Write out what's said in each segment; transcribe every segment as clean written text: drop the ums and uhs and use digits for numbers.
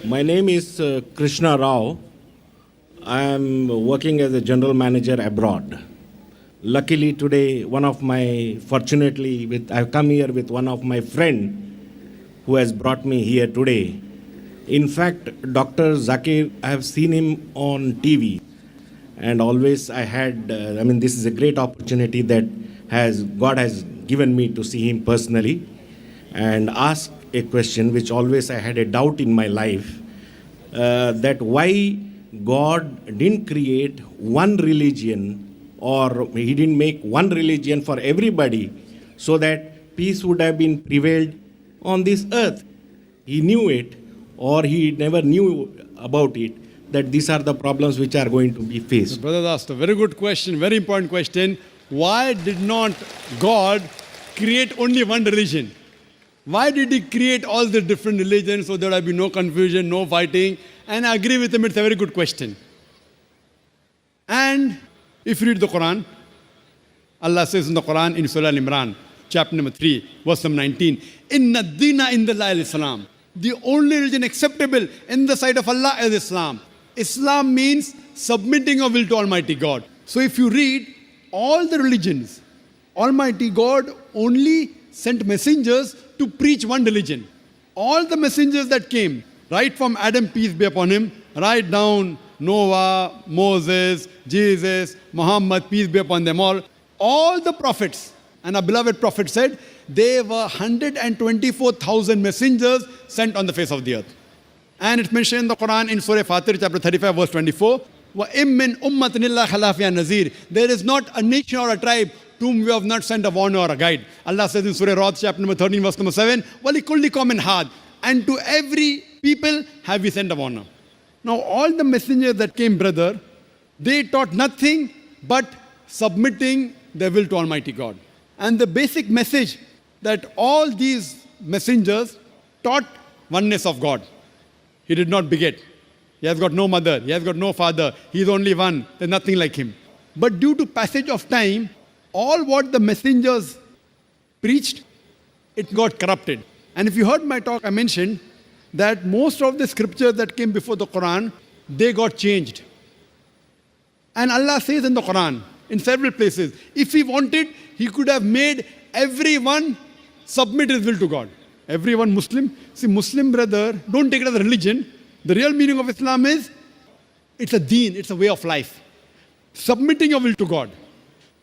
My name is Krishna Rao. I am working as a general manager abroad. Luckily today, I've come here with one of my friend who has brought me here today. In fact, Dr. Zakir, I have seen him on TV, and always this is a great opportunity that God has given me to see him personally and ask a question which always I had a doubt in my life, that why God didn't create one religion, or he didn't make one religion for everybody so that peace would have been prevailed on this earth. He knew it, or he never knew about it, that these are the problems which are going to be faced. Brother asked a very good question, very important question. Why did not God create only one religion? Why did he create all the different religions so there would be no confusion, no fighting? And I agree with him, it's a very good question. And if you read the Quran, Allah says in the Quran in Surah Al-Imran, chapter number 3, verse number 19, Inna dina indallahi al-Islam. The only religion acceptable in the sight of Allah is Islam. Islam means submitting your will to Almighty God. So if you read all the religions, Almighty God only sent messengers to preach one religion. All the messengers that came, right from Adam, peace be upon him, right down Noah, Moses, Jesus, Muhammad, peace be upon them all the prophets, and our beloved prophet said, there were 124,000 messengers sent on the face of the earth. And it's mentioned in the Quran in Surah Fatir, chapter 35, verse 24, وَإِم مِّنْ أُمَّةٍ إِلَّا خَلَا فِيهَا نَذِيرٌ. There is not a nation or a tribe to whom we have not sent a warner or a guide. Allah says in Surah Ra'd, chapter number 13, verse number 7, وَلِكُلِّ قَوْمٍ هَادٍ. And to every people have we sent a warner. Now all the messengers that came, brother, they taught nothing but submitting their will to Almighty God. And the basic message that all these messengers taught oneness of God. He did not beget. He has got no mother. He has got no father. He is only one. There's nothing like him. But due to passage of time, all what the messengers preached, it got corrupted. And if you heard my talk, I mentioned that most of the scriptures that came before the Quran, they got changed. And Allah says in the Quran, in several places, if He wanted, He could have made everyone submit his will to God. Everyone Muslim. See, Muslim brother, don't take it as a religion. The real meaning of Islam is, it's a deen, it's a way of life. Submitting your will to God.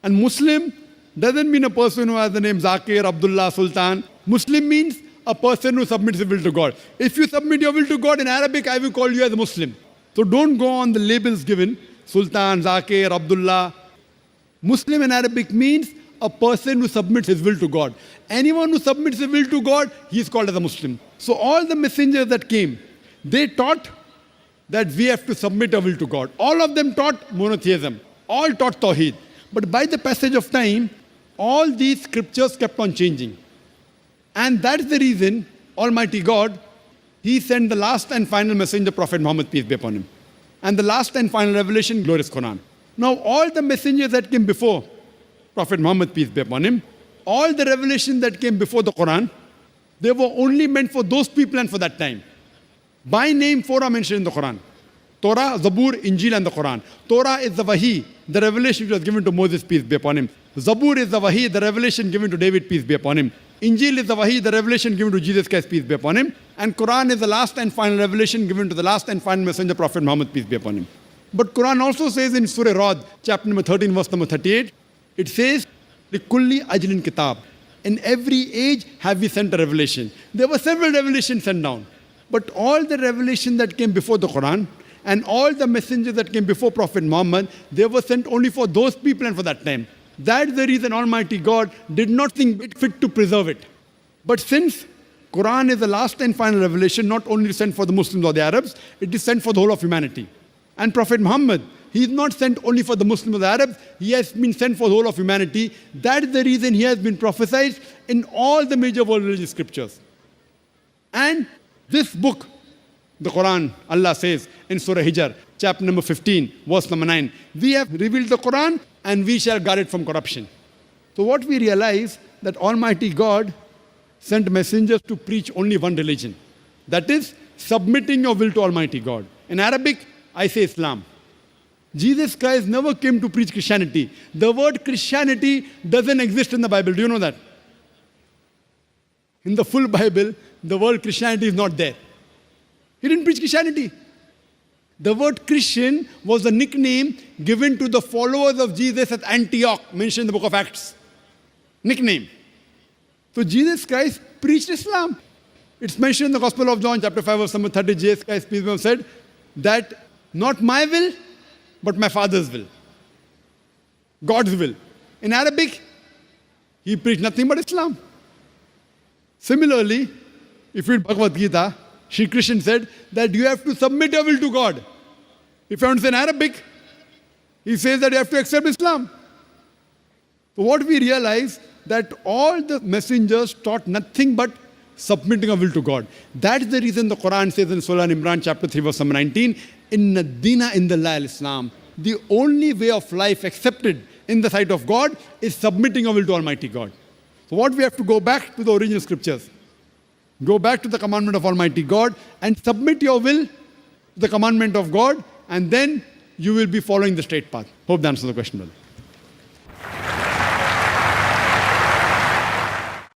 And Muslim doesn't mean a person who has the name Zakir, Abdullah, Sultan. Muslim means a person who submits his will to God. If you submit your will to God in Arabic, I will call you as a Muslim. So don't go on the labels given, Sultan, Zakir, Abdullah. Muslim in Arabic means a person who submits his will to God. Anyone who submits his will to God, he is called as a Muslim. So all the messengers that came, they taught that we have to submit our will to God. All of them taught monotheism. All taught Tawheed. But by the passage of time, all these scriptures kept on changing. And that's the reason Almighty God, He sent the last and final messenger, Prophet Muhammad, peace be upon him. And the last and final revelation, glorious Quran. Now all the messengers that came before Prophet Muhammad, peace be upon him, all the revelations that came before the Quran, they were only meant for those people and for that time. By name, four are mentioned in the Quran. Torah, Zabur, Injil and the Quran. Torah is the Wahi, the revelation which was given to Moses, peace be upon him. Zabur is the Wahi, the revelation given to David, peace be upon him. Injil is the Wahi, the revelation given to Jesus Christ, peace be upon him. And Quran is the last and final revelation given to the last and final messenger, Prophet Muhammad, peace be upon him. But Quran also says in Surah Ra'd, chapter number 13, verse number 38, it says, لِكُلِّ أَجْلٍ kitab. In every age have we sent a revelation. There were several revelations sent down. But all the revelation that came before the Quran and all the messengers that came before Prophet Muhammad, they were sent only for those people and for that time. That's the reason Almighty God did not think it fit to preserve it. But since Quran is the last and final revelation, not only sent for the Muslims or the Arabs, it is sent for the whole of humanity. And Prophet Muhammad, he is not sent only for the Muslims or the Arabs, he has been sent for the whole of humanity. That is the reason he has been prophesied in all the major world religious scriptures. And this book, the Quran, Allah says in Surah Hijr, chapter number 15, verse number 9, we have revealed the Quran and we shall guard it from corruption. So what we realize, that Almighty God sent messengers to preach only one religion. That is, submitting your will to Almighty God. In Arabic, I say Islam. Jesus Christ never came to preach Christianity. The word Christianity doesn't exist in the Bible. Do you know that? In the full Bible, the word Christianity is not there. He didn't preach Christianity. The word Christian was a nickname given to the followers of Jesus at Antioch, mentioned in the book of Acts. Nickname. So Jesus Christ preached Islam. It's mentioned in the Gospel of John, chapter 5, verse number 30. Jesus Christ, peace be upon him, said that not my will, but my Father's will. God's will. In Arabic, he preached nothing but Islam. Similarly, if you read Bhagavad Gita, Shri Krishna said that you have to submit your will to God. If you understand Arabic, he says that you have to accept Islam. So what we realize that all the messengers taught nothing but submitting our will to God. That is the reason the Quran says in Surah Al-Imran chapter 3 verse number 19, Inna dina indallahi al-Islam. The only way of life accepted in the sight of God is submitting our will to Almighty God. So what we have to go back to the original scriptures. Go back to the commandment of Almighty God and submit your will to the commandment of God, and then you will be following the straight path. Hope that answers the question, brother.